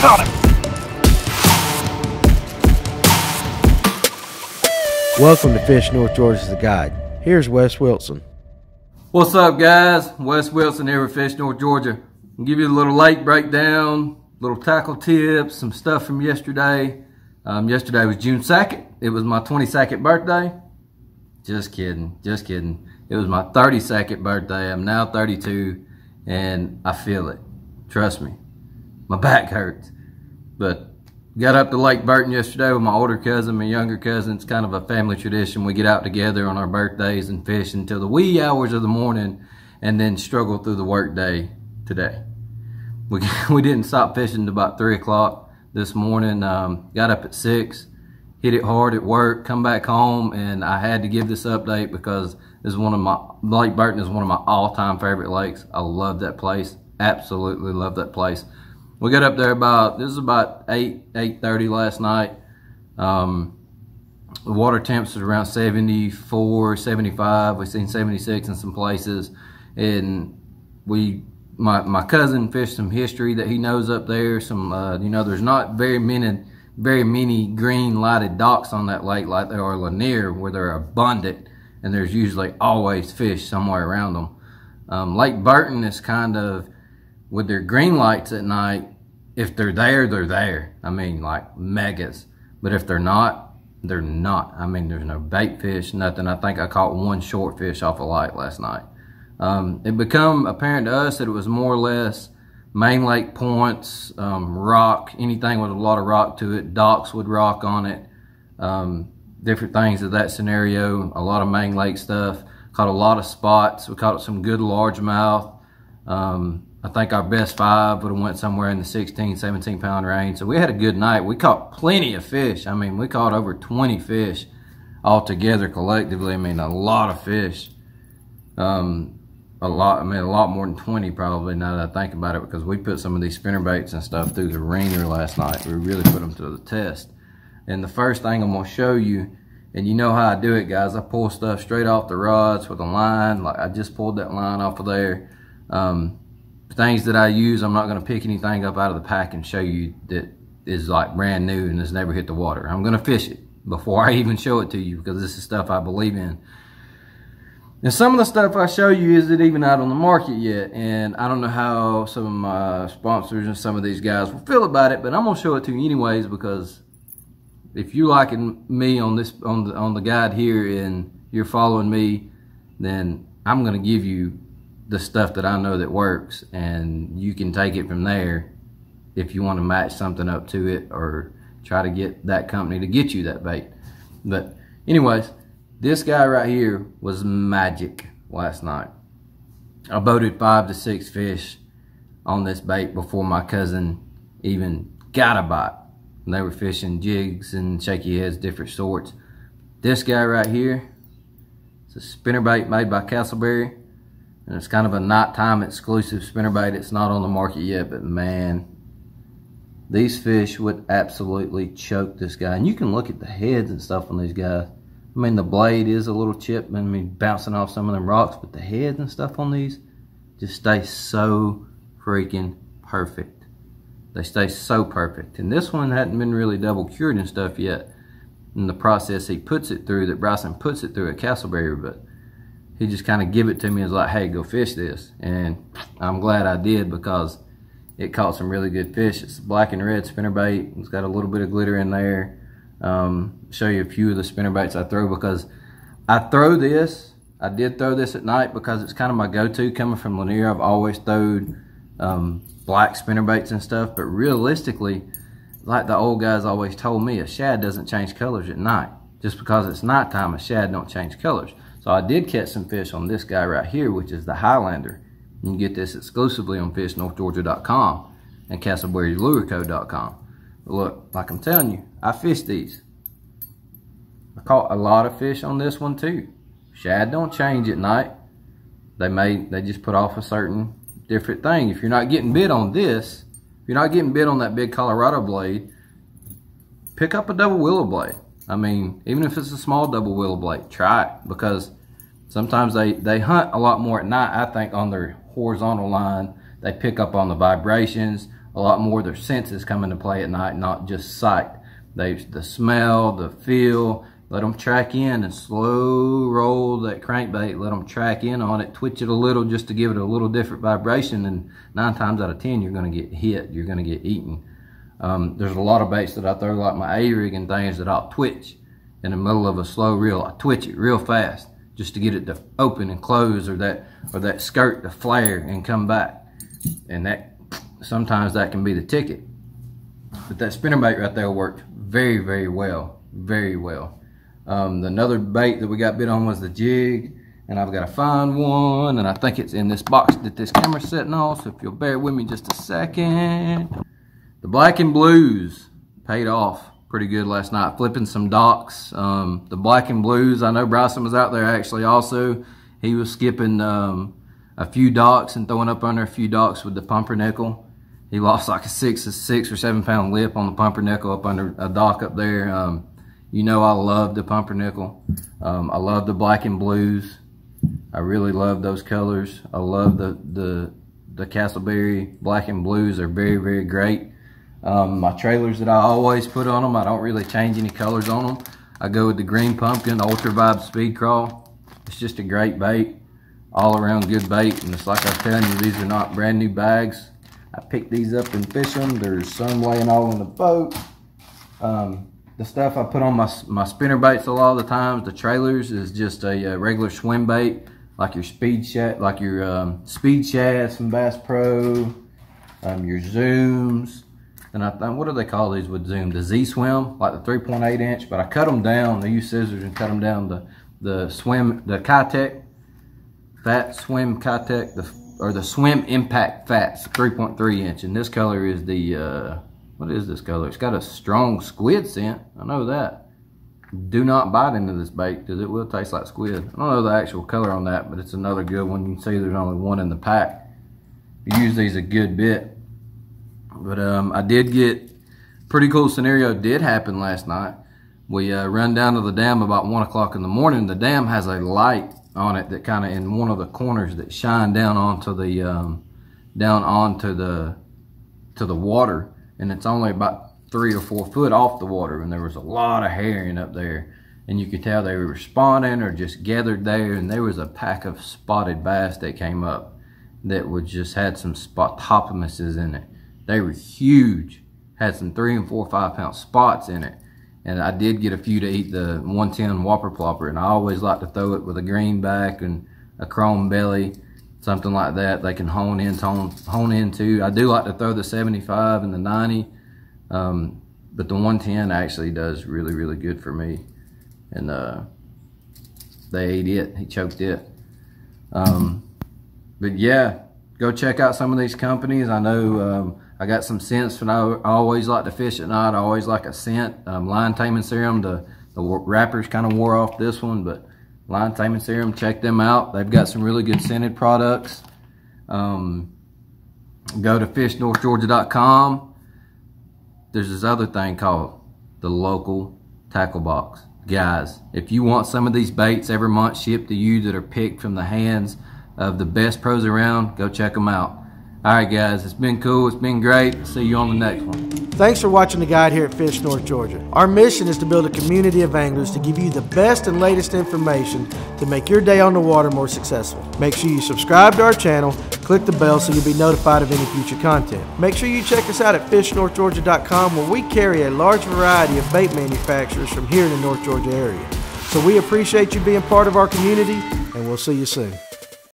Got him! Welcome to Fish North Georgia the Guide. Here's Wes Wilson. What's up, guys? Wes Wilson here with Fish North Georgia. I'll give you a little lake breakdown, little tackle tips, some stuff from yesterday. Yesterday was June 2nd. It was my 22nd birthday. Just kidding, just kidding. It was my 32nd birthday. I'm now 32 and I feel it. Trust me. My back hurts. But got up to Lake Burton yesterday with my older cousin, my younger cousin. It's kind of a family tradition. We get out together on our birthdays and fish until the wee hours of the morning and then struggle through the work day today. We didn't stop fishing until about 3 o'clock this morning. Got up at 6, hit it hard at work, come back home, and I had to give this update because this is Lake Burton is one of my all-time favorite lakes. I love that place. Absolutely love that place. We got up there this was about 8:30 last night. The water temps was around 74, 75. We've seen 76 in some places. And my cousin fished some history that he knows up there. Some, there's not very many green lighted docks on that lake like there are Lanier, where they're abundant and there's usually always fish somewhere around them. Lake Burton is kind of, with their green lights at night, if they're there, they're there. I mean, like megas. But if they're not, they're not. I mean, there's no bait fish, nothing. I think I caught one short fish off a light last night. It became apparent to us that it was more or less main lake points, rock, anything with a lot of rock to it. Docks would rock on it. Different things of that scenario. A lot of main lake stuff. Caught a lot of spots. We caught some good largemouth. I think our best 5 would have went somewhere in the 16, 17 pound range. So we had a good night. We caught plenty of fish. I mean, we caught over 20 fish altogether collectively. I mean, a lot of fish. A lot more than 20 probably now that I think about it, because we put some of these spinnerbaits and stuff through the ringer last night. We really put them to the test. And the first thing I'm going to show you, and you know how I do it, guys, I pull stuff straight off the rods with a line. Like I just pulled that line off of there. Things that I use, I'm not going to pick anything up out of the pack and show you that is like brand new and has never hit the water. I'm going to fish it before I even show it to you, because this is stuff I believe in. And some of the stuff I show you isn't even out on the market yet, and I don't know how some of my sponsors and some of these guys will feel about it, but I'm going to show it to you anyways, because if you're liking me on the guide here and you're following me, then I'm going to give you the stuff that I know that works, and you can take it from there if you want to match something up to it or try to get that company to get you that bait. But anyways, this guy right here was magic last night. I boated 5 to 6 fish on this bait before my cousin even got a bite. And they were fishing jigs and shaky heads, different sorts. This guy right here, it's a spinnerbait made by Castleberry. And it's kind of a nighttime exclusive spinnerbait. It's not on the market yet, but man, these fish would absolutely choke this guy. And you can look at the heads and stuff on these guys. I mean, the blade is a little chipped, I mean, bouncing off some of them rocks, but the heads and stuff on these just stay so freaking perfect. They stay so perfect. And this one hadn't been really double cured and stuff yet in the process he puts it through, that Bryson puts it through at Castleberry, but he just kind of give it to me and was like, hey, go fish this. And I'm glad I did, because it caught some really good fish. It's black and red spinnerbait. It's got a little bit of glitter in there. Show you a few of the spinnerbaits I throw, because I did throw this at night because it's kind of my go-to coming from Lanier. I've always thrown black spinnerbaits and stuff, but realistically, like the old guys always told me, a shad doesn't change colors at night. Just because it's nighttime, a shad don't change colors. So I did catch some fish on this guy right here, which is the Highlander. You can get this exclusively on fishnorthgeorgia.com and castleberrylureco.com. But look, like I'm telling you, I fished these. I caught a lot of fish on this one too. Shad don't change at night. They just put off a certain different thing. If you're not getting bit on this, if you're not getting bit on that big Colorado blade, pick up a double willow blade. I mean, even if it's a small double willow blade, try it, because sometimes they hunt a lot more at night. I think on their horizontal line, they pick up on the vibrations, a lot more of their senses come into play at night, not just sight. The smell, the feel. Let them track in and slow roll that crankbait. Let them track in on it, twitch it a little just to give it a little different vibration, and 9 times out of 10 you're going to get hit, you're going to get eaten. There's a lot of baits that I throw, like my A-rig and things, that I'll twitch in the middle of a slow reel. I twitch it real fast just to get it to open and close, or that skirt to flare and come back. And that sometimes that can be the ticket. But that spinnerbait right there worked very, very well, very well. Another bait that we got bit on was the jig, and I've got to find one, and I think it's in this box that this camera's sitting on, so if you'll bear with me just a second. The black and blues paid off pretty good last night, flipping some docks. The black and blues, I know Bryson was out there actually also. He was skipping a few docks and throwing up under a few docks with the pumpernickel. He lost like a 6 or 7 pound lip on the pumpernickel up under a dock up there. You know I love the pumpernickel. I love the black and blues. I really love those colors. I love the Castleberry black and blues. Are very, very great. My trailers that I always put on them, I don't really change any colors on them. I go with the green pumpkin Ultra Vibe Speed Crawl. It's just a great bait, all around good bait. And it's like I'm telling you, these are not brand new bags. I picked these up and fish them. There's some laying all in the boat. The stuff I put on my spinner baits a lot of the times, the trailers, is just a regular swim bait, like your Speed Shad, Speed Shads from Bass Pro, your Zooms. And what do they call these with Zoom? The Z-Swim, like the 3.8 inch. But I cut them down. I use scissors and cut them down. The Kitech Fat Swim Kitech, the Swim Impact Fats, 3.3 inch. And this color is the what is this color? It's got a strong squid scent. I know that. Do not bite into this bait because it will taste like squid. I don't know the actual color on that, but it's another good one. You can see there's only one in the pack. You use these a good bit. But I did get, pretty cool scenario did happen last night. We run down to the dam about 1 o'clock in the morning. The dam has a light on it that kind of in one of the corners that shine down onto the the water, and it's only about 3 or 4 foot off the water. And there was a lot of herring up there, and you could tell they were spawning or just gathered there. And there was a pack of spotted bass that came up that would just had some spotopomuses in it. They were huge, had some 3 and 4 5 pound spots in it. And I did get a few to eat the 110 Whopper Plopper, and I always like to throw it with a greenback and a chrome belly, something like that. They can hone into. I do like to throw the 75 and the 90, but the 110 actually does really, really good for me. And they ate it. He choked it. But yeah, go check out some of these companies. I know I got some scents, and I always like to fish at night. I always like a scent. Line Taming Serum, the wrappers kind of wore off this one, but Line Taming Serum, check them out. They've got some really good scented products. Go to fishnorthgeorgia.com. There's this other thing called the local tackle box. Guys, if you want some of these baits every month shipped to you that are picked from the hands of the best pros around, go check them out. Alright guys, it's been cool, it's been great. See you on the next one. Thanks for watching the guide here at Fish North Georgia. Our mission is to build a community of anglers to give you the best and latest information to make your day on the water more successful. Make sure you subscribe to our channel, click the bell so you'll be notified of any future content. Make sure you check us out at fishnorthgeorgia.com, where we carry a large variety of bait manufacturers from here in the North Georgia area. So we appreciate you being part of our community, and we'll see you soon.